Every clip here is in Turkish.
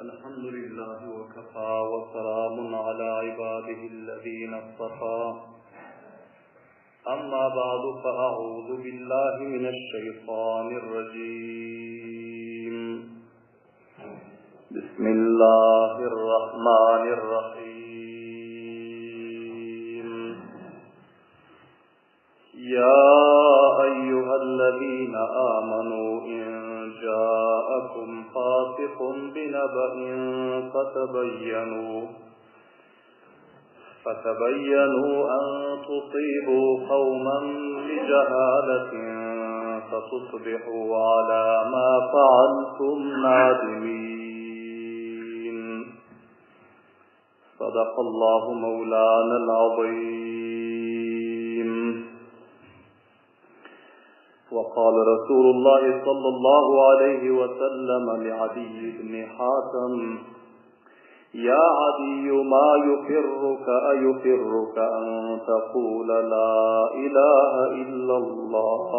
الحمد لله وكفى وسلام على عباده الذين اصطفى أما بعد فأعوذ بالله من الشيطان الرجيم بسم الله الرحمن الرحيم يا أيها الذين آمنوا إن جاءكم فاسق بنبأ فتبينوا أن تصيبوا قوما بجهالة فتصبحوا على ما فعلتم نادمين. صدق الله مولانا العظيم. وقال رسول الله صلى الله عليه وسلم لعدي بن حاتم يا عدي ما يفرك أيفرك أن تقول لا إله إلا الله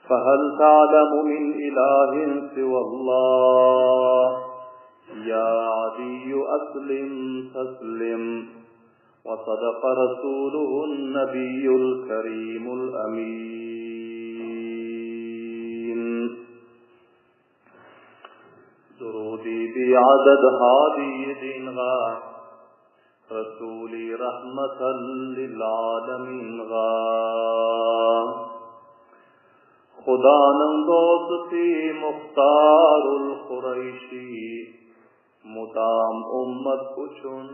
فهل تعلم من إله سوى الله يا عدي أسلم تسلم. وصدق رسوله النبي الكريم الأمين. درودي بعدد هادي دينغا رسولي رحمة للعالمين غا خدا نندوستی مختار القریشی مدام امت کچن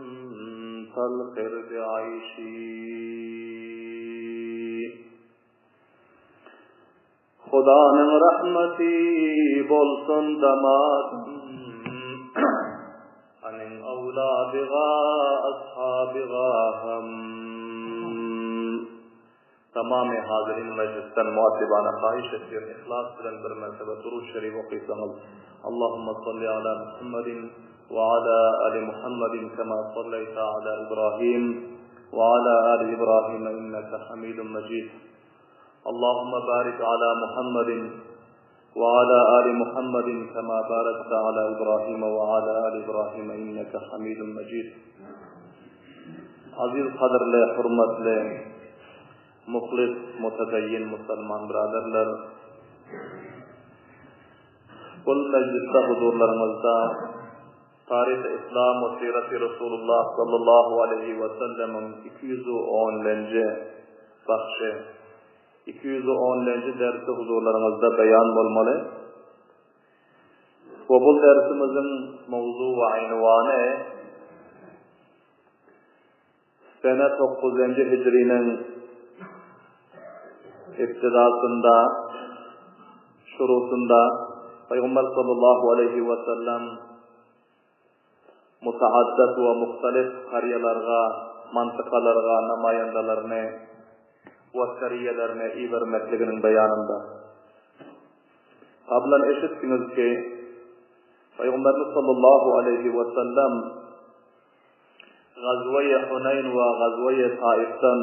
تل خرد عیشی. خدا نے رحمتی بولسن دماد ان اولاد غا اصحاب غا ہم. تمام حاضرین مجلسن معتبان خواہش شکر اخلاص بلند بر مرتبہ درود شریف و قسم اللهم صل على محمد وعلى آل محمد كما صليت على إبراهيم وعلى آل إبراهيم إنك حميد مجيد. اللهم بارك على محمد وعلى آل محمد كما باركت على إبراهيم وعلى آل إبراهيم إنك حميد مجيد. عزيز قدر لے حرمت لے مخلص متدین مسلمان برادرلر کل مجلس حضور لرمزدہ تاریخ اسلام و سیرت رسول اللہ صلی اللہ علیہ وسلم 210 لنجه بخشه 210 لنجه dersi huzurlarımızda beyan olmalı. Ve bu dersimizin mevzu ve ünvanı sene 9. Hicri'nin iktidasında, şurutunda Peygamber sallallahu aleyhi ve sellem mutaaddat ve muhtelif kariyelerga, mantıkalarga, namayandalarını ve kariyelerini iyi vermekliğinin beyanında. Ablan eşitsiniz ki Peygamberimiz sallallahu aleyhi ve sellem Gazve-i Huneyn ve Gazve-i Taif'ten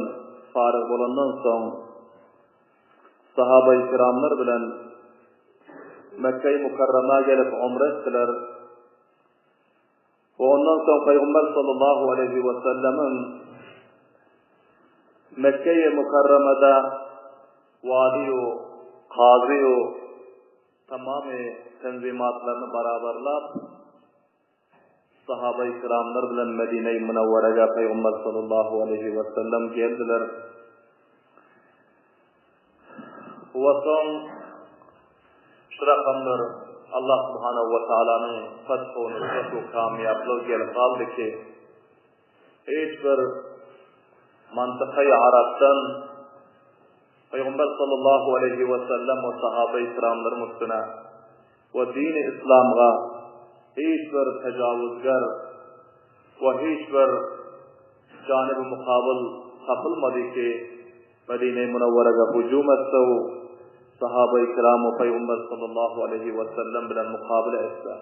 farık olandan sonra sahabe-i kiramlar bilen Mekke-i Mukarrama gelip umre ettiler. Ondan sonra Peygamber sallallahu aleyhi ve sellem'in Mekke-i Mukarrama'da vali-u, kazi-u tamamı tenzimatlarını beraberlap sahabe-i kiramlar bilen Medine-i Münevvere'ye Peygamber sallallahu aleyhi ve sellem geldiler. Ve son şurakanlar Allah subhanahu wa ta'ala'nın fathunu ve kamiyaplığı gelip kaldı ki hiçbir mantıkayı Arap'tan Peygamber sallallahu aleyhi ve sellem ve sahabe-i kiramların üstüne ve din-i İslam'a hiçbir tecavüzgar ve hiçbir canib-i mukabil kapılmadı ki Medine-i Münevvere'ye hücum etse sahabe-i kiram ve Peygamber sallallahu aleyhi ve sellem bilen mukabele etse.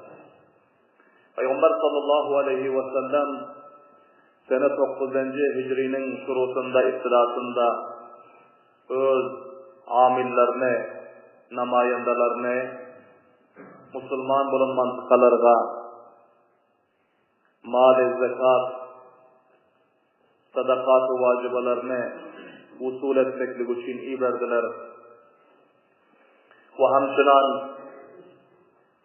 Peygamber sallallahu aleyhi ve sellem sene 9. Hicri'nin şurutunda, istilasında öz amillerini, namayandalarını musulman bolan mantıkalarga mal, zekat, sadakat ve vacibalarını usul etmeklik için iyi verdiler. Ve hamşınan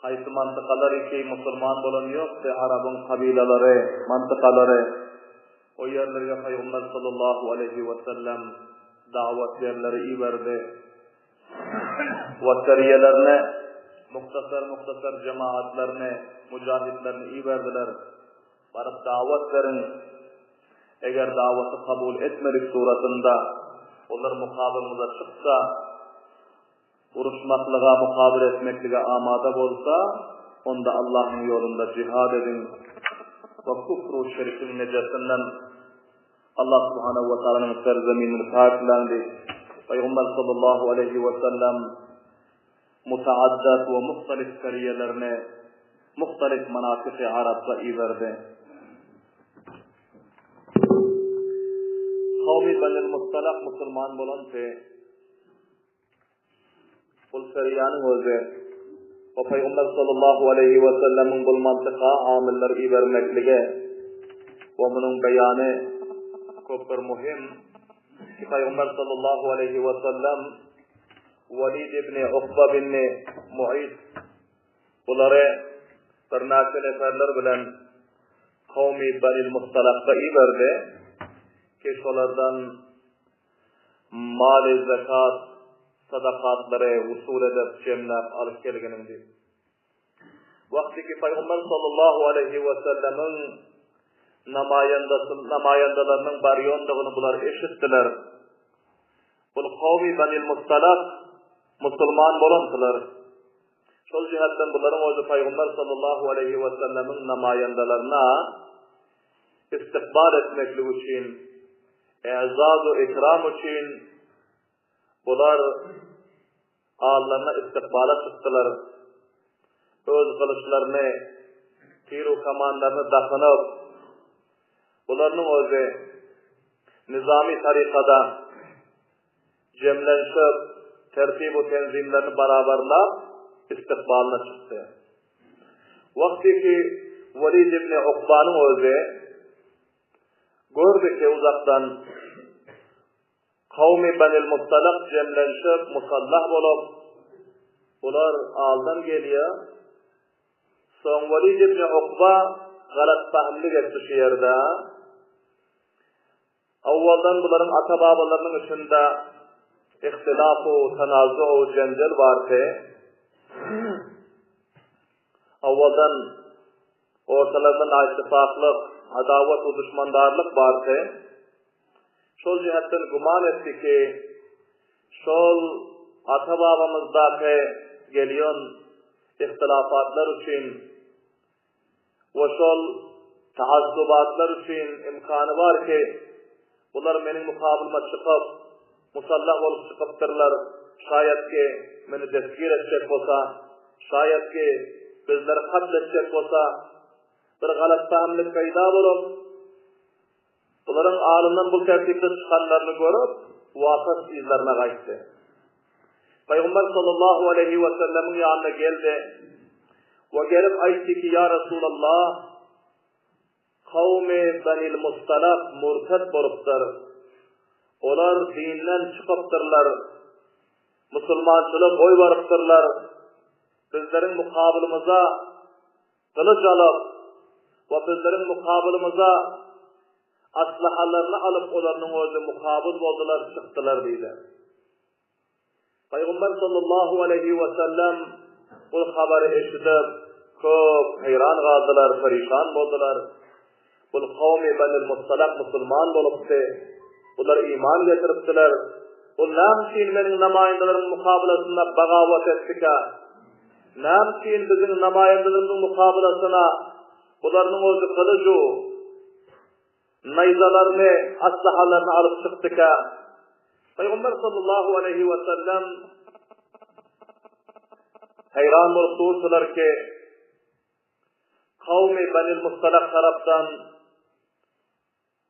haysi mantıkalar iki musulman bolan yok de Arabın kabileleri, mantıkaları o yerlerine Peygamber sallallahu aleyhi ve sellem davet yerleri iyi verdi. Ve seriyelerine muhtasar cemaatlerine, mücahitlerine iyi verdiler. Barıp davet verin. Eğer daveti kabul etmedik suratında onlar mukabılımıza çıksa, uruşmaklığa mukabil etmekliğe amada bolsa, onda Allah'ın yolunda cihad edin. Ve kufru şerikin necesinden Allah subhanahu ve ta'ala'nın serzeminini paklendi. Peygamber sallallahu aleyhi ve sellem mutaaddat ve muhtalif seriyelerine, muhtalif manasik-i Arap'ta iyi verdi. Kavmi Benil Mustalak Müslüman bolan ki, bu seriyanın özü, o Peygamber sallallahu aleyhi ve sellemin bu mantıka amiller iyi vermeklige ve bunun beyanı çok bir muhim. Ki Peygamber sallallahu aleyhi ve sellem Velid ibn Ukba bin Mu'id bunları bir naçe neferler bilen kavmi Benil Mustalak'ta iyi verdi. Ki şolardan mal, zekat, sadakatları usul edip cemlep alıp gelgenindi. Vakti ki Peygamber sallallahu aleyhi ve sellemin namayandalarının bariyondağını bular eşittiler. Bul kavmi Benil Mustalak Müslüman bolantılar. Şol cihattan bunların özü Peygamber sallallahu aleyhi ve sellemin namayandalarına istikbal etmeklik için, ezaz-ı ikram için bunlar ağlarına istikbala çıktılar. Öz kılıçlarını, tiru kamanlarını dakınıp, bunların özü nizami tarikada cemlenşip, tertib-u tenzimlerini beraberlap istikbalına çıktı. Vakti ki Velid ibn Ukba'nın özü gördü ki uzaktan kavmi Benil Mustalak cemlenşip musallah bolup ular aldan geliyor. Son Velid ibn Ukba galat fahimlik etti şu yerde. Avvaldan bunların ata babalarının içinde ihtilaf-u, tenazu-u, cendel vardı. Avvaldan ortalarından ittifaklık, adavet ve düşmandarlık vardı. Şol cihetten guman etti ki, şol ata babamızdaki geliyon ihtilafatlar için ve şol taazzubatlar için imkanı var ki, bunlar benim mukabilime çıkıp, musallah olup çıkıptırlar. Şayet ki beni tezkir edecek olsa, şayet ki bizleri katledecek olsa, bir galat fahimlik peyda bulup, bunların ağlından bu tertipte çıkanlarını görüp, vasat izlerine kayıttı. Peygamber sallallahu aleyhi ve sellemin yanına geldi ve gelip aytti ki ya Resulallah, kavmi Benil Mustalak murted bolupdur. Olar dinden çıkıptırlar. Müslümançılık oy varıptırlar. Bizlerin mukabilimize kılıç alıp ve bizlerin mukabilimize aslahalarını alıp onların özü mukabil oldular, çıktılar deydi. Peygamber sallallahu aleyhi ve sellem bu haberi eşitip çok hayran kaldılar, perişan oldular. Bu kavmi Benil Mustalak Müslüman oluptu. Bunlar iman getiriptiler. Bunlar benim namayendalarımın mukabilasında bagavat ettik ha. Namkin bizim namayendalarımın mukabilasına bunların özü kılıcı, nayzalarını, aslahalarını alıp çıktık ha. Peygamber sallallahu aleyhi ve sellem hayran olup durdular ki kavmi Benil Mustalak taraftan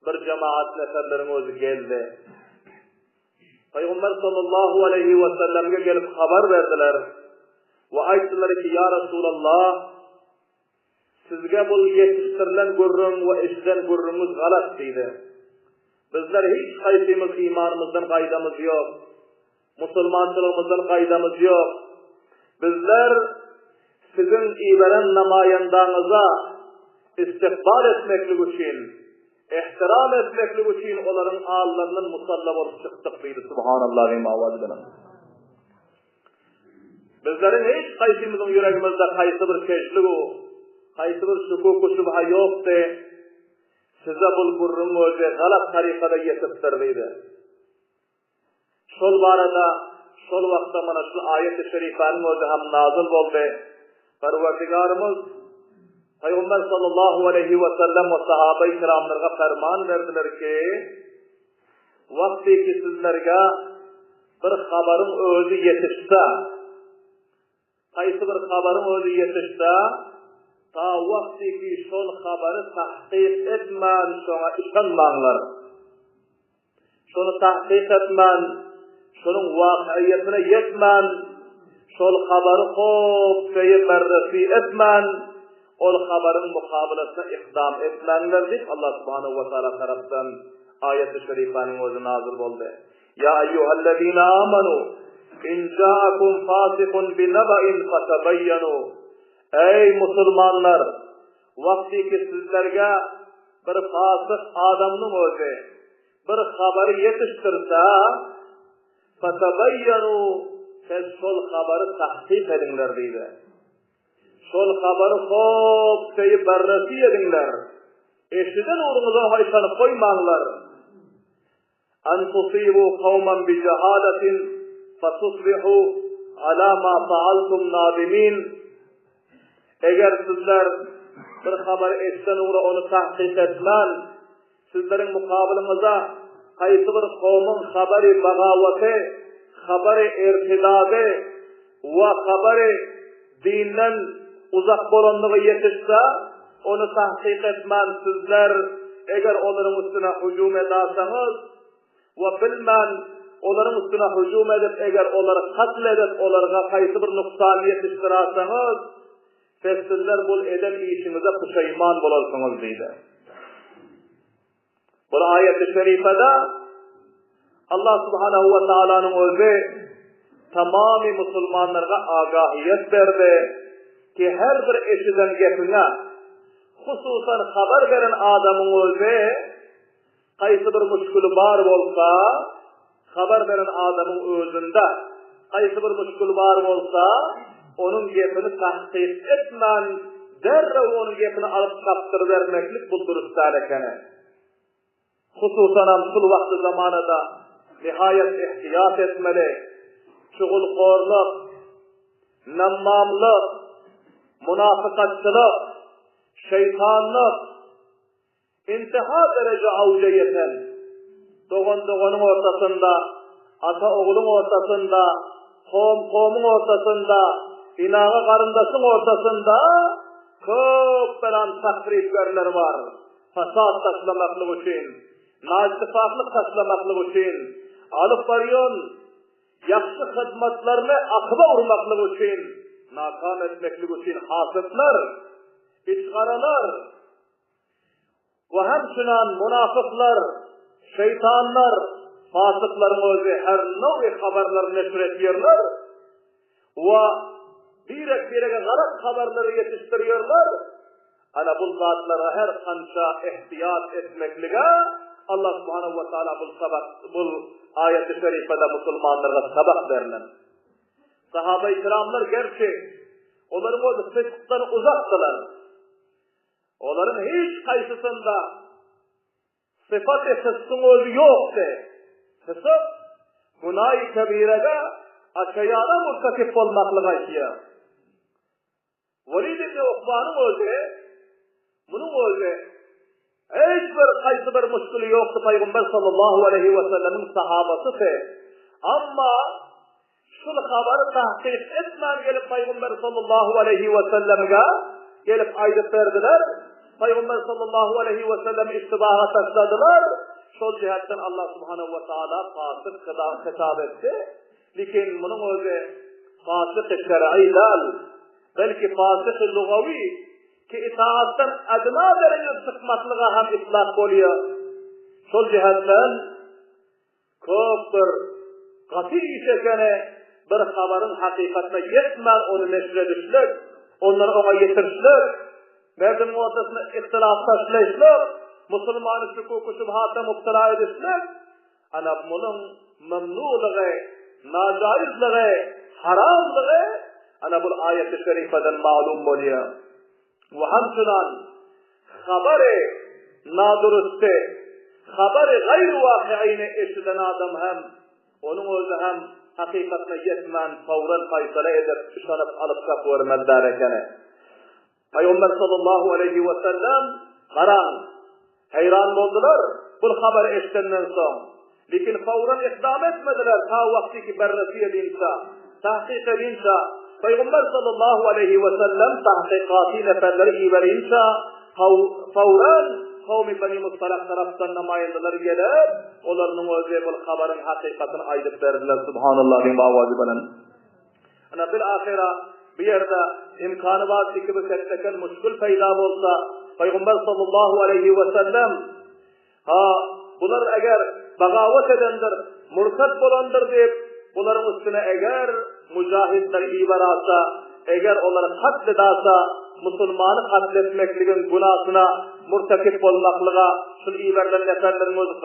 bir cemaat neferlerin özü geldi. Peygamber sallallahu aleyhi ve sellem'e gelip haber verdiler. Ve aytdılar ki ya Resulallah sizge bu yetiştirilen gurrun ve işten gurrumuz galat deydi. Bizler hiç kaysımız imanımızdan kaydamız yok. Musulmançılığımızdan kaydamız yok. Bizler sizin iberen namayandanıza istikbal etmeklik için, ihtiram etmeklik için onların ağlarının musalla olup çıktık deydi. Subhanallah ve ma'vadına. Bizlerin hiç kaysımızın yüreğimizde kaysı bir keşliği, kaysı bir şukuku şubha yok de, size bul gurrun özü galat tarikada yetiştirdi. Şol barada, şol vaqtta mana şu ayet-i şerifaning özü ham nazil boldi. Parvardigarimiz Peygamber sallallahu aleyhi ve sellem ve sahabe-i kiramlarga ferman verdiler ki, vaqti ki sizlerge bir habarın özü yetişse, kaysi bir habarın özü yetişse, ta vaqti ki şol habarı tahqiq etmen, şona işanmanglar. Şonu tahqiq etmen, şunun vaqiiyetine yetmen, şol habarı hop deyip berdesi etmen, ol habarın mukabilesine iqdam etmenler deyip Allah subhanahu wa ta'ala taraftan ayet-i şerifaning özü nazil boldi. Ya eyyuhellezine amanu in ja'akum fasiqun binaba'in fatabayyanu. Ey musulmanlar, vaqti ki sizlerge bir fasık adamning özü bir habarı yetiştirse, fatabayyanu, siz şol habarı tahqiq edingler deydi. Şol habarı hop deyip berresi edingler. Eşiden uğrunuza haysanıp koymağlar. An tusibu kavman bi cehaletin fatusbihu ala ma faaltum nadimin. Eğer sizler bir habarı eşiden uğra onu tahqiq etmen, sizlerin mukabilinize kaysi bir kavmin habari bagavati, habari irtidadi ve habari dinden uzak bolanlığı yetişse, onu tahqiq etmen sizler, eğer onların üstüne hücum ederseniz ve bilmen, onların üstüne hücum edip, eğer onları katl edip, onlara kaysi bir nuksan yetiştirerseniz, sizler bu eden işinize pişayman bolarsınız deydi. Bu ayet-i şerifede Allah subhanahu wa ta'ala'nın özü tamamı musulmanlara agahiyet verdi ki her bir eşiden gepine hususan haber veren adamın özü kaysi bir müşkülü bar olsa, haber veren adamın özünde kaysi bir müşkülü bar olsa, onun gepini tahqiq etmen, derrev onun gepini alıp kaptır vermeklik bu durustar ekene. Hususan şu vakti zamanında nihayet ihtiyat etmeli, şugulkorluk, nammamlık, münafıkatçılık, şeytanlık, intiha derece avca yeten, doğanın ortasında, ata oğlun ortasında, qo'mun ortasında, inağı karındasın ortasında çok belan takriflerler var. Fasad taşlamaklık için, naçifaklık taşlamaklık için, alıp varyon, yakşı hizmetlerine akıba vurmaklık için, nakam etmeklik için hasıflar, içgaralar ve hemşinan münafıklar, şeytanlar, fasıkların özü her nevi haberleri neşrediyorlar ve birek garat haberleri yetiştiriyorlar. Ana bu zatlara her kança ihtiyat etmekliğe Allah subhanahu wa ta'ala bu ayet-i şerifede musulmanlara sabah verilen. Sahabe-i kiramlar gerçi onların o sıklıktan uzaktılar. Onların hiç kaysısında sıfat-ı sıskın özü yoktu. Sısk, günah-ı kebirede aşayana murtakip olmaklığa işiyor. Velid ibn Ukba'nın özü, bunun özü, hiçbir kaysı bir müşkülü yoktu Peygamber sallallahu aleyhi ve sellem'in sahabası ki. Ama şu haberi tahqiq etmem gelip Peygamber sallallahu aleyhi ve sellem'e gelip aydıp verdiler. Peygamber sallallahu aleyhi ve sellem istibaha taşladılar. Şol cihetten Allah subhanahu wa ta'ala fasık hitap etti. Lakin bunun özü fasık-ı şer'i değil, belki fasık-ı lugavi ki itaattan adına derece sıkmaklığa hem itlak oluyor. Şol cihetten köptür katı işekene bir haberin hakikatine yetmez onu neşredişler, onları ona getirişler, verdim ortasına ihtilaftaşlaşlar, Müslümanı şukuku şubhata muhtela edişler, ana bunun memnuluğu, nacaizliği, haramlığı, ana bu ayet-i şerifeden malum oluyor. Ve hamçıdan haberi nadurüste, haberi gayr vakiine eşiden adam hem, onun özü hem hakikatine yetmen, fawran faysala edip, işanıp alıp kapı vermezler ekene. Peygamber sallallahu aleyhi ve sellem karan, hayran oldular bu haber eşitenden son. Lakin fawran ikdam etmediler ta vakti ki berresi edinse, tahkik edinse, Peygamber sallallahu aleyhi ve sellem tahkikati neferleri iyi verinse, fawran kavmi Bani Mustalak taraftan namayendeler gelip, onların özü bu haberin hakikatini aydıp verdiler. Subhanallah'ın bağvazı bilen. Ana bil ahira bir yerde imkanı var ki bu sekteken müşkül peyda olsa, Peygamber sallallahu aleyhi ve sellem bunlar eğer bagavet edendir, murtat olandır deyip, bunların üstüne eğer mücahitler iyi varasa, eğer onları katledasa, Müslümanı katletmekliğin günahına murtakip olmaklığa, şunu iyi verilen neferlerimiz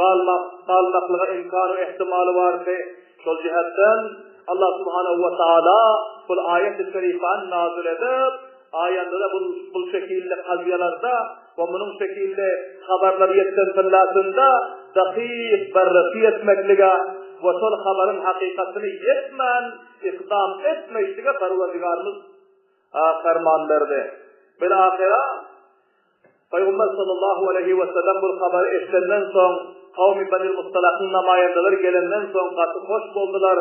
kalmaklığa imkanı ihtimali var ki, şol cihetten Allah subhanahu ve ta'ala bu ayet-i şerifan nazil edip, ayette de bu şekilde kaziyalarda ve bunun şekilde haberler yetkentillatında dakik berresi etmekliğe ve şol haberin hakikatini yetmen, ikdam etmeyişliğe Parvardigarımız ferman verdi. Bilahira Peygamber sallallahu aleyhi ve sellem bu haberi eşitlerinden son kavmi Bani Mustalak'ın namayendeleri gelenden son katı hoş buldular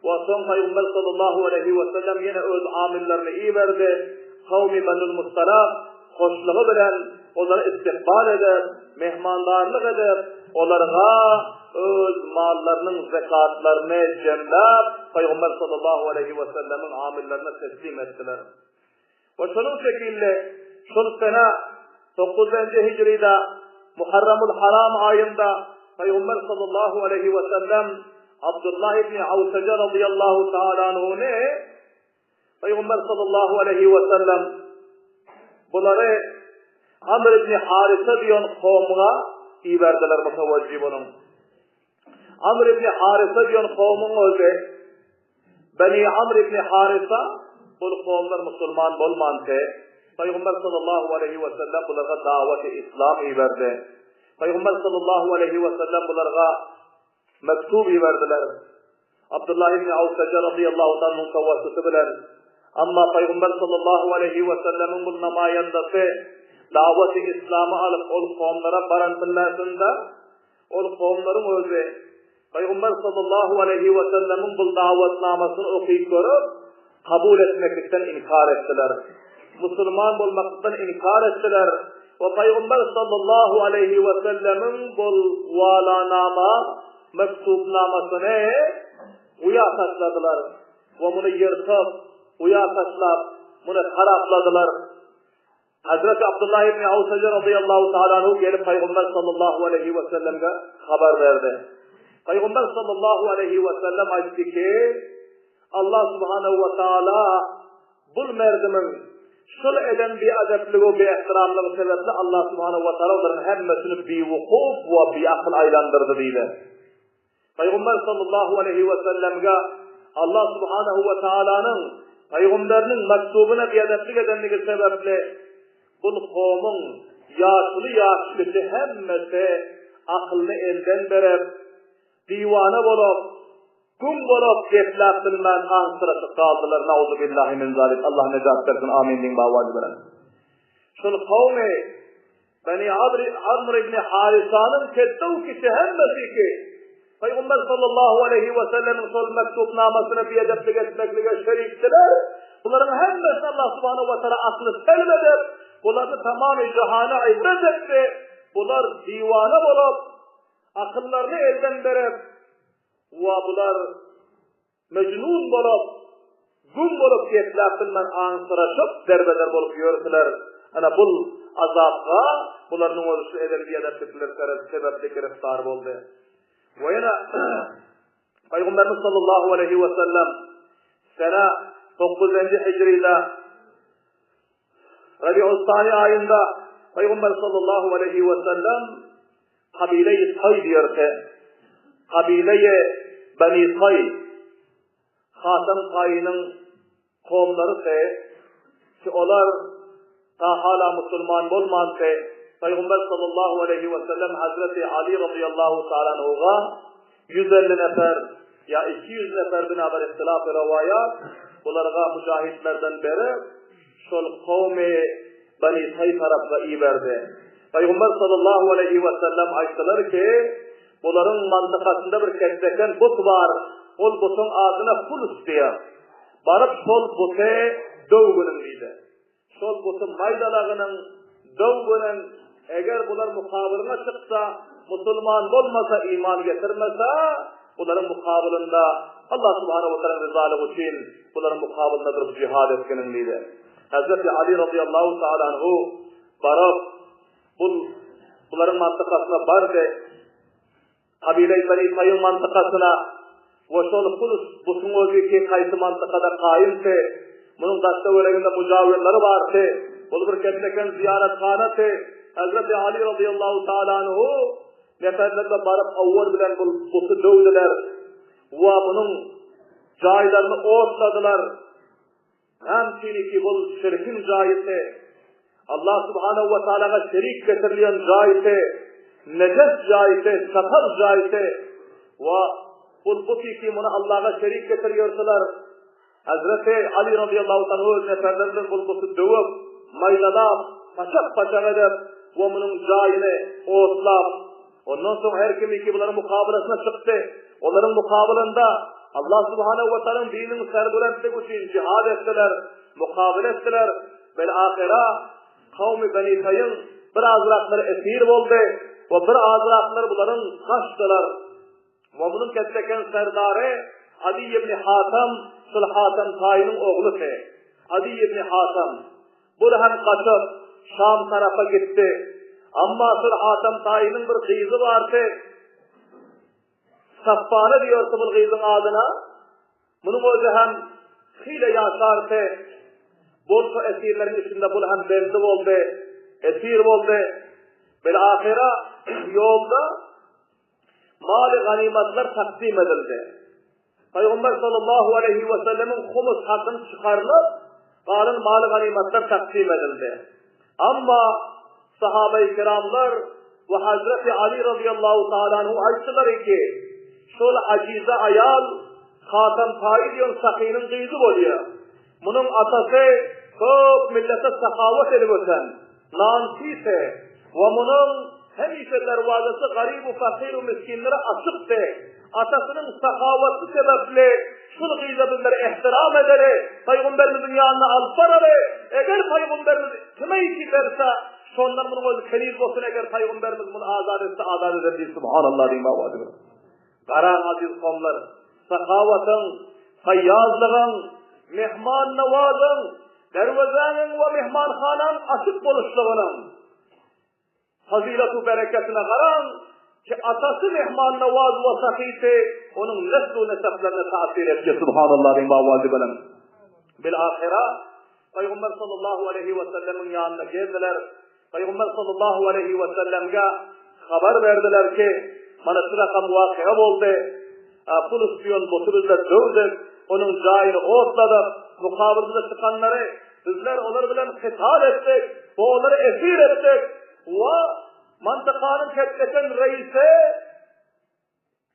ve son Peygamber sallallahu aleyhi ve sellem yine öz amillerini iyi verdi. Kavmi Bani Mustalak hoşluğu bilen onları istikbal eder, mehmandarlık eder, onlara öz mallarının zekatlarını cemlep Peygamber sallallahu aleyhi ve sellemin amillerine teslim ettiler. Ve şunun şekilde şun sene 9. Hicri'de Muharramul Haram ayında Peygamber sallallahu aleyhi ve sellem Abdullah ibn Avsaca radıyallahu ta'ala anhu'ne Peygamber sallallahu aleyhi ve sellem bunları Amr ibn Harisa diyon kavmuna iyi verdiler mutavacci bunun. Amr ibn Harisa diyon kavmun özü Bani Amr ibn Harisa bu kavimler Müslüman olmandı. Peygamber sallallahu aleyhi ve sellem bunlara davet-i İslam iyi verdi. Peygamber sallallahu aleyhi ve sellem bunlara mektup iyi verdiler. Abdullah ibn Avsaca radıyallahu anh'ın kavvasısı bilen. Ama Peygamber sallallahu aleyhi ve sellemin bu namayendesi davet-i İslam'ı alıp ol kavimlere barantılarında ol kavimlerin özü Peygamber sallallahu aleyhi ve sellemin bu davetnamasını okuyup görüp kabul etmekten inkar ettiler. Müslüman olmaktan inkar ettiler. Ve Peygamber sallallahu aleyhi ve sellemin bu valanama, mektubnamasını uya taşladılar. Ve bunu yırtıp, uya taşlap, bunu harapladılar. Hazreti Abdullah ibn Avsaca radıyallahu ta'ala anhu gelip Peygamber sallallahu aleyhi ve sellem'e haber verdi. Peygamber sallallahu aleyhi ve sellem ayıttı ki Allah subhanahu ve ta'ala bu merdimin şul eden bir adepliği, bir ihtiramlığı sebeple Allah subhanahu ve ta'ala onların hemmesini bir vukuf ve bir akıl aylandırdı deydi. Peygamber sallallahu aleyhi ve sellem'e Allah subhanahu ve ta'ala'nın Peygamberinin mektubuna bir adeplik edenliği sebeple bu kavmin yaşlı hemmesi akılını elden verip divane bulup kum bulup getlaktılman ansırası kaldılar. Nauzu billahi min zalik. Allah necat versin. Amin din bağvacı bilen. Şunu kavmi Bani Amr ibn Harisa'nın kettev kişi hemmesi ki Peygamber sallallahu aleyhi ve sellem'in sol mektubnamasını bir edeplik etmekliğe şeriktiler. Bunların hemmesi Allah subhanahu ve teala aklı selmedip bunları tamamı cihana ibret etti. Bunlar divane bulup akıllarını elden verip ve bunlar mecnun bulup gün bolup ketläpdiler aňsyraşyp derbeder bolup ýördiler. Ana bul azapga bularning özü edebiyatçylar sebepli giriftar boldy. Ve yana Peygamberimiz sallallahu aleyhi ve sellem sene 9. Hicri'de Rabi'ul Sani ayında Peygamber sallallahu aleyhi ve sellem kabile-i Tay diyordu. Kabile-i Bani Tay Hatem Tay'ın kavmları ki onlar ta hala Müslüman bolmansa Peygamber sallallahu aleyhi ve sellem Hazreti Ali radıyallahu ta'ala anhu'a 150 nefer ya 200 nefer binabar ihtilaf-ı rivayat bularga mücahitlerden beri şol kavmi Bani Tay tarafına iyi verdi. Peygamber sallallahu aleyhi ve sellem aytdılar ki buların mantıkasında bir kesreken but var. Ol butun adına Fulus diye. Barıp şol bute dövgünün deydi. Şol butun maydalağının dövgünün eğer bular mukabılına çıksa, Müslüman olmasa, iman getirmese, bunların mukabılında Allah subhanahu ve teala rızalığı için bunların mukabılında durup cihad etkenin deydi. Hazreti Ali radıyallahu ta'ala anhu barıp bunların mantıkasına bardı. Kabile-i Bani Tay'ın mantıkasına ve şol Fulus butun özü ki kaysı mantıkada kaimse, bunun dasta öğreninde mücavirleri vardı. Bunu bir ketteken ziyarethaneti Hazreti Ali radıyallahu ta'ala anhu neferlerle barıp avval bilen butu dövdüler ve bunun caylarını otladılar. Hem ki bu şirkin cayisi Allah subhanahu ve ta'ala'ya şerik getirilen cayisi neces cayisi, satar cayisi ve bu ki bunu Allah'a şerik getiriyorsalar Hazreti Ali radıyallahu anhu neferlerle butu dövüp maydalap paçak paçak edip ve bunun cayini otlap ondan sonra her kim ki bunların mukabelesine çıktı. Onların mukabelinde Allah subhanahu ve ta'ala'nın dinini sergülenmek için cihad ettiler, mukabele ettiler. Ve ahira kavmi Bani Tay'ın bir azrakları esir oldu ve bir azrakları bunların kaçtılar. Ve bunun ketteken serdarı Adi ibn Hatem, Hatem Tay'ın oğlu Adi ibn Hatem. Bu hem kaçıp Şam tarafa gitti. Ama Hatem Tay'ın bir kızı vardı. Saffane diyorsa bu kızın adına. Bunun özü hem hile yaşardı. Bu esirlerin içinde bu hem benzi oldu. Esir oldu. Belahira yolda mal-i ganimetler takdim edildi. Peygamber sallallahu aleyhi ve sellemin humus hakkını çıkarılıp kalan mal-i ganimetler takdim edildi. Ama sahabe-i kiramlar ve Hazreti Ali radıyallahu ta'ala anhu ayttılar ki şol acize ayal Hatem Tay diyor sakinin kızı oluyor. Bunun atası çok millete sahavet edip öten nansise ve bunun hemşe dervazası garibu fakir miskinlere açıktı. Atasının sahaveti sebeple şul gıybetleri ihtiram ederi Peygamberimizin yanına alpararı eğer Peygamberimiz kime iki verse sondan bunun özü keliz olsun eğer Peygamberimiz bunu azad etse azad eder diye subhanallah diyeyim avadıdır. Karan aziz kavmler sahavetin, fayyazlığın, mehman nevazın, dervezanın ve mehmanhanın açık buluşluğunun fazilet-u bereketine karan ki atası mehman nevaz ve sakisi onun nesl-u neseplerine tasir etti. Subhanallah diyeyim avadı benim. Bilahira Peygamber sallallahu aleyhi ve sellemin yanına geldiler. Peygamber sallallahu aleyhi ve sellem'e haber verdiler ki bana sıraka muvakıya oldu. Fulus diyon boturuzda dövdük. Onun cayını otladık. Mukabırda çıkanları bizler onlar bilen kıtal ettik. Ve onları esir ettik. Ve mantıkanın ketleten reisi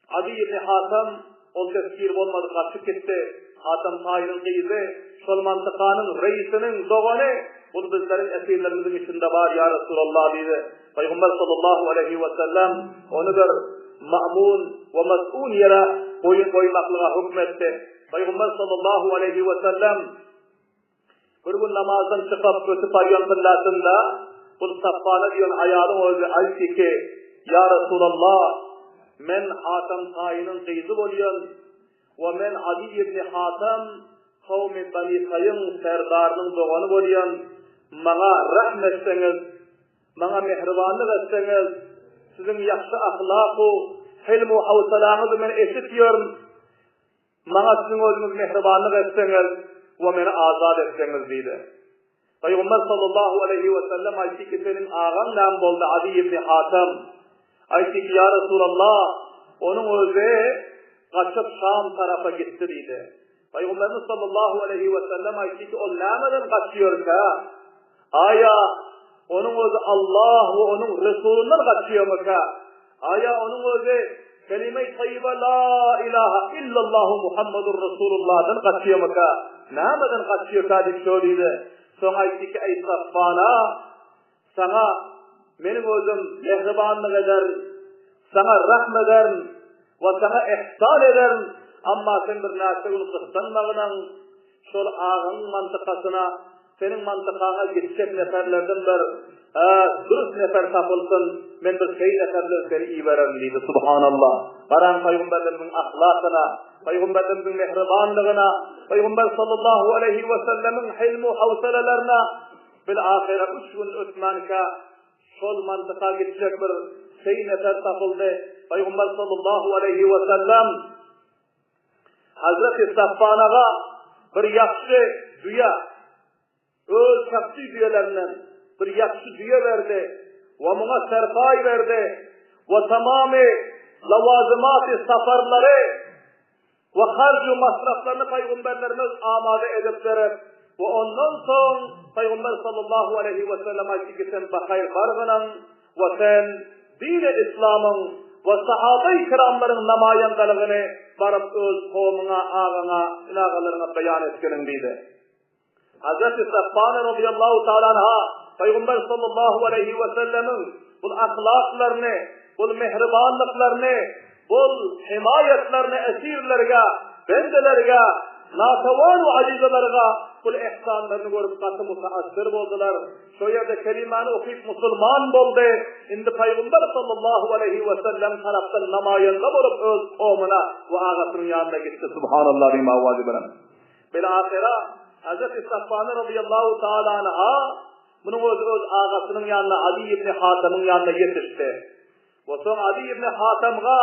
Adi ibn Hatem o tezkir olmadı kaçık etti. Hatem Tay'ın kıyızı şol mantıkanın reisinin doğanı bu bizlerin esirlerimizin içinde var ya Resulallah dedi. Peygamber sallallahu aleyhi ve sellem onu bir ma'mun ve mas'un yere koymaklığa hükmetti. Peygamber sallallahu aleyhi ve sellem bir gün namazdan çıkıp kötü paryan kıllasında bu saffane diyen ayalın özü aysi ki ya Resulallah men Hatem Tay'ın kıyızı oluyor ve men Adi ibn Hatem kavmi Bani Sayın serdarının doğanı bolyan mağa rahmet etseniz, mağa mehribanlık etseniz, sizin yaxşı ahlakı, hilmu havsalanızı men eşitiyorum. Mağa sizin özünüz mehribanlık etseniz ve meni azad etseniz deydi. Peygamber sallallahu aleyhi ve sellem aytti ki senin ağan nam boldu Adi ibn Hatem. Aytti ki ya Resulallah onun özü kaçıp Şam tarafa gitti deydi. Peygamberimiz sallallahu aleyhi ve sellem aytti ki o namadan kaçıyor ka? Aya onun özü Allah ve onun Resulünden kaçıyor mu ka? Aya onun özü kelime-i tayyibe la ilahe illallah Muhammedur Resulullah'dan kaçıyor mu ka? Namadan kaçıyor ka deyip söyledi. Sonra aytti ki ey Safvana sana benim özüm mehribanlık eder, sana rahmet eder ve sana ihsan eder. Amma sen bir narsa unutsanmağından şol ağın mantıkasına, senin mantıkana geçecek neferlerden bir dürüst nefer tapılsın, men bir şey neferler seni iyi veren deydi. Subhanallah. Baran Peygamberimizin ahlakına, Peygamberimizin mehribanlığına, Peygamber sallallahu aleyhi ve sellemin hilmu havselelerine bil ahire 3 gün ötmanka şol mantıka geçecek bir şey nefer tapıldı. Peygamber sallallahu aleyhi ve sellem Hazreti Safvanaga bir yaxşı düya, öz şahsi düyelerinden bir yaxşı düya verdi ve buna serfay verdi ve tamamı lavazımat-ı safarları ve harcı masraflarını Peygamberlerimiz amade edip verip ve ondan sonra Peygamber sallallahu aleyhi ve sellem aytti ki sen bakayır bargınan ve sen din-i İslam'ın ve sahabe-i kiramların namayandalığını barıp öz kovmuna, ağına, ilagalarına beyan etkenin deydi. Hazreti Safvana radıyallahu ta'ala anha Peygamber sallallahu aleyhi ve sellemin bu ahlaklarını, bu mehribanlıklarını, bu himayetlerini esirlerine, bendelerine, natavanu acizelerine bu ihsanlarını görüp katı mutaassir boldular. Şu yerde kelimani okuyup Müslüman boldu. Indi Peygamber sallallahu aleyhi ve sellem taraftan namayanda bolup öz kovmuna ve ağasının yanına gitti. Subhanallah diyeyim avvazi beren. Bilahira Hazreti Safvana radıyallahu ta'ala anha bunun öz ağasının yanına Ali ibn Hatem'in yanına yetişti. Ve sonra Ali ibn Hatem'a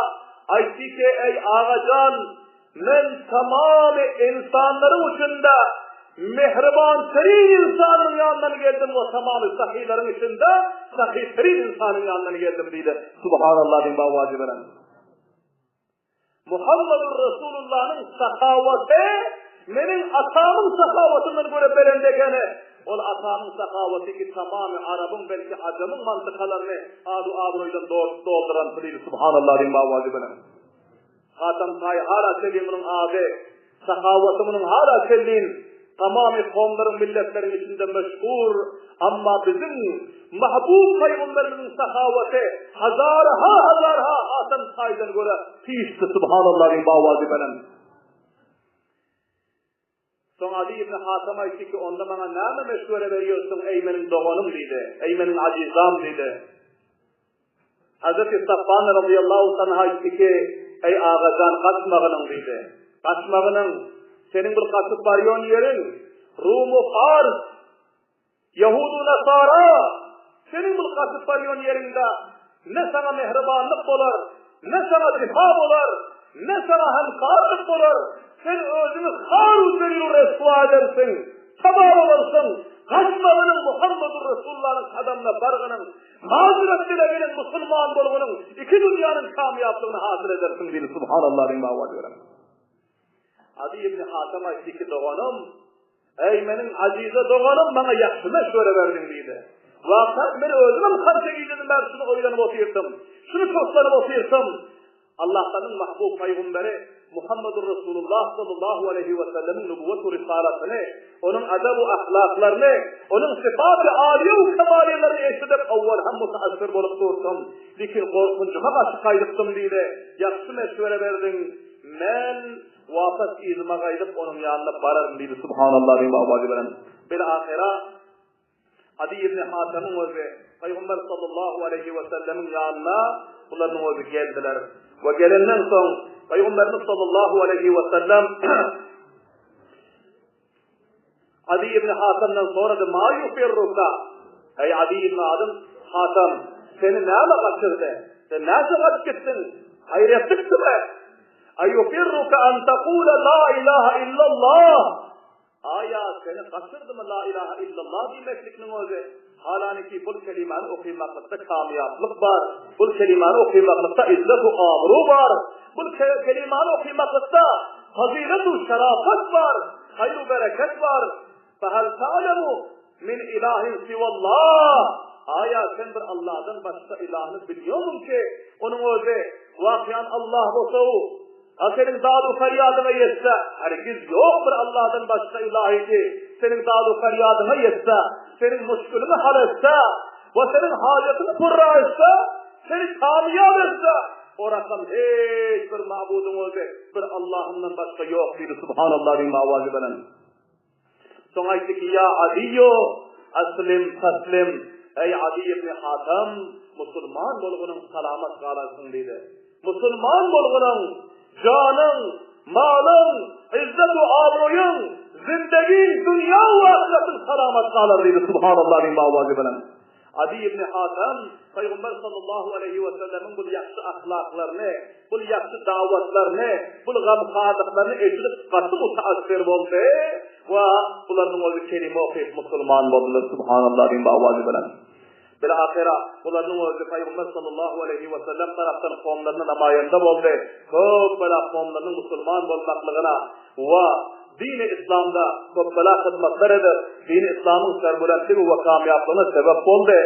aytti ki ey ağacan men tamamı insanların uçunda mehriban serin insanın yanından geldim ve tamamı sahihlerin içinde sahih serin insanın yanından geldim deydi. Subhanallah din bavvacı veren. Muhammedur Resulullah'ın sahavati menin atamın sahavatından göre belendegene o atamın sahavati ki tamamı Arap'ın belki Acam'ın mantıkalarını adu-adu'yla dolduran deydi. Subhanallah din bavvacı veren. Hatem Tayyip hala seliminin adı, sahavatımının hala selim tamamı kavimlerin milletlerin içinde meşhur ama bizim mahbub Peygamberimizin sahavati hazarha Hatem Tayyip'den göre pişti. Subhanallah'ın bavazı benen. Sonra Ali ibn Hatem aytti ki onda bana ne meşhure veriyorsun ey benim doğanım dedi, ey benim acizam dedi. Hazreti Safvan radıyallahu anha aytti ki ey ağacan kaçmağının dedi. Kaçmağının senin bir kaçıp varyon yerin Rum-u Fars, Yahudu Nasara senin bir kaçıp varyon yerinde ne sana mehribanlık olar, ne sana difab olar, ne sana hemkarlık olar. Sen özünü khar üzerine resva edersin, tabar olarsın. Kaçmağının Muhammedur Resulullah'ın adamına bargının, mazeret dileğinin Müslüman bolğunun, iki dünyanın kamiyablığını hasıl edersin diye Subhanallah'ın bağlı diyorum. Adi ibn Hatem aytti ki doğanım, ey menin azize doğanım bana yaxşı meşvere verdin deydi. Vakat beni özümün kança giydirdim ben şunu oylanıp otuyrdım, şunu çoklanıp otuyrdım. Allah'tanın mahbub peygamberi Muhammedur Resulullah sallallahu aleyhi ve sellemin nübüvvet-u risaletini, onun adab-u ahlaklarını, onun sıfat-ı âliye-u kemaliyelerini eşitip evvel hem mutaassir bolup durdum. Lekin korkuncuğa karşı kaydıktım deydi. Yaxşı meşvere verdin. Men vafat izime kaydıp onun yanına bararım deydi. Subhanallah deyim avazı veren. Bilahira Adi ibn Hatem'in özü Peygamber sallallahu aleyhi ve sellemin yanına bunların özü geldiler. Ve gelenden sonra Peygamberimiz sallallahu aleyhi ve sellem Adi ibn Hatem'den sonra da ma yufirruka. Ey Adi ibn Hatem, seni nerede kaçırdı? Sen nasıl kaç gittin? Hayretlikti mi? Eyyufirruka en tekule la ilahe illallah. Aya seni kaçırdı mı la ilahe illallah demeklikinin özü? Halaniki bu kelimanı okumakta kamiyatlık var. Bu kelimanı okumakta izzet-u amru var. Bu kelimanı okumakta fazilet-u şerafet var. Hayr-u bereket var. Fehel ta'lemu min ilahin sivallah. Aya sen bir Allah'dan başka ilahını biliyor musun ki? Onun özü vakiyan Allah olsa senin dağlı feryadına yetse, herkes yok bir Allah'tan başka ilahi ki, senin dağlı feryadına yetse, senin muşkulünü hal etse, ve senin hacetini kurra etse, seni kamiyab etse, o rakam hiçbir mabudun olacak, bir Allah'ından başka yok dedi Subhanallah bin mavazi benen. Sonra ayette ki ya Adiyyo, aslim taslim, ey Adi ibn Hatem, Müslüman bolğunun salamat kalasın dedi. Müslüman bolğunun canın, malın, izzet-u abruyun, zindegin, dünya ve ahiretin salamat kalar dedi Subhanallah bin mavazi benen. Adi ibn Hatem, Peygamber sallallahu aleyhi ve sellemin bu yaxşı ahlaklarını, bu yaxşı davetlerini, bu gamkadıklarını eşitip katı mutaassir oldu ve bunların o kelime okuyup Müslüman oldular Subhanallah bin mavazi benen. Bilahira bunların özü Peygamber sallallahu aleyhi ve sellem taraftan kavimlerine namayende oldu. Çok böyle kavimlerin Müslüman olmaklığına ve din-i İslam'da çok böyle hizmetleridir. Din-i İslam'ın serbulenliği ve kamiyatlığına sebep oldu.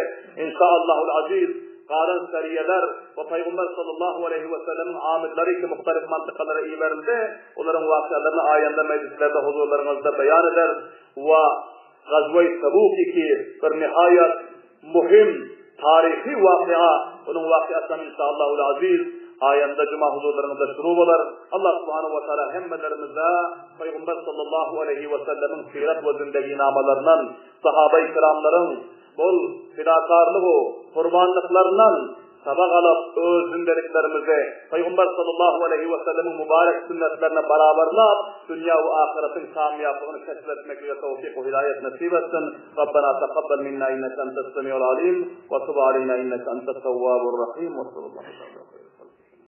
İnşaallahul aziz, kalan seriyeler ve Peygamber sallallahu aleyhi ve sellem'in amilleri ki muhtelif mantıkalara iyi verildi. Onların vakıalarını ayında meclislerde huzurlarınızda beyan eder ve Gazve-i Tebuk ki bir nihayet muhim, tarihi vakıa, onun vakıasından inşallahul aziz, ayında cuma huzurlarında şuru olur. Allah subhanahu ve teala hemmelerimize Peygamber sallallahu aleyhi ve sellemin siret ve zindegi namalarından, sahabe-i kiramların bol fidakarlığı, kurbanlıklarından sabah alıp öz zindeliklerimizi Peygamber sallallahu aleyhi ve sellemin mübarek sünnetlerine beraberler, dünya ve ahiretin kamiyatlığını keşfetmekle tevfik ve hidayet nasip etsin. Rabbena taqabbal minna inneke entes semiyul alim ve tub aleyna inneke entes tevvabur rahim ve sallallahu aleyhi ve sellem.